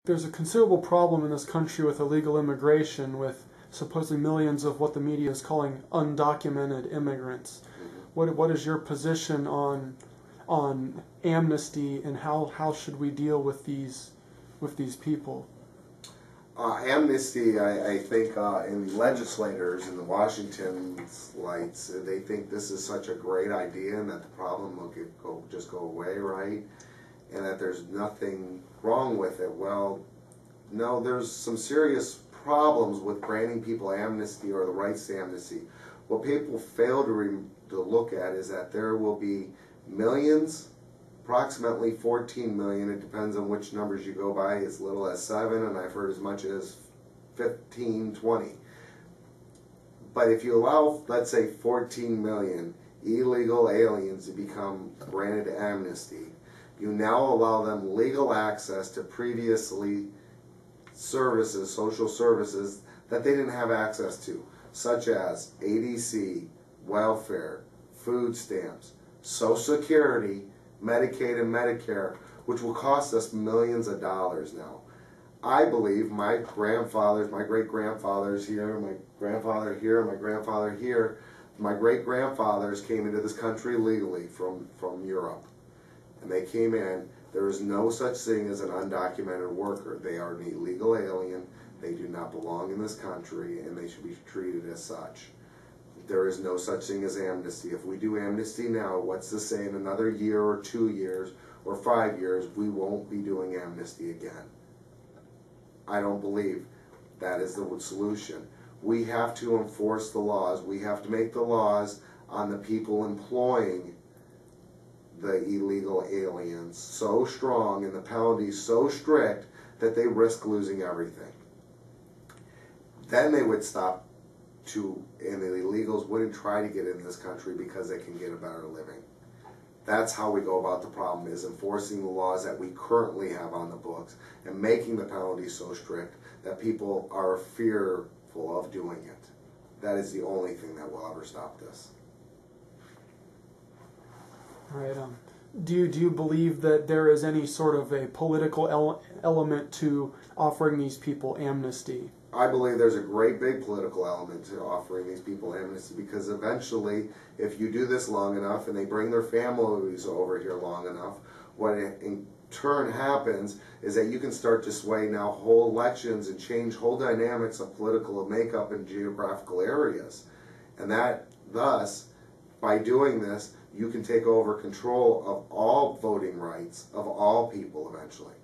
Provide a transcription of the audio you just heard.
there's a considerable problem in this country with illegal immigration, with supposedly millions of what the media is calling undocumented immigrants. What is your position on amnesty, and how should we deal with these people? Amnesty, I think, in legislators in the Washington lights, they think this is such a great idea and that the problem will just go away, right? And that there's nothing wrong with it. Well, no, there's some serious problems with granting people amnesty or the rights to amnesty. What people fail to look at is that there will be millions, approximately 14 million, it depends on which numbers you go by, as little as 7, and I've heard as much as 15, 20. But if you allow, let's say, 14 million illegal aliens to become granted amnesty, you now allow them legal access to previously services, social services, that they didn't have access to, such as ADC, welfare, food stamps, Social Security, Medicaid and Medicare, which will cost us millions of dollars now. I believe my grandfathers, my great-grandfathers here, my grandfather here, my grandfather here, my great-grandfathers came into this country legally from Europe. And they came in. There is no such thing as an undocumented worker. They are an illegal alien. They do not belong in this country, and they should be treated as such. There is no such thing as amnesty. If we do amnesty now, what's to say in another year or 2 years or 5 years we won't be doing amnesty again? I don't believe that is the solution. We have to enforce the laws. We have to make the laws on the people employing the illegal aliens so strong and the penalties so strict that they risk losing everything. Then they would stop and the illegals wouldn't try to get into this country because they can get a better living. That's how we go about the problem, is enforcing the laws that we currently have on the books and making the penalties so strict that people are fearful of doing it. That is the only thing that will ever stop this. All right. Do you believe that there is any sort of a political element to offering these people amnesty? I believe there's a great big political element to offering these people amnesty, because eventually, if you do this long enough and they bring their families over here long enough, what in turn happens is that you can start to sway now whole elections and change whole dynamics of political makeup in geographical areas. And that, thus, by doing this, you can take over control of all voting rights of all people eventually.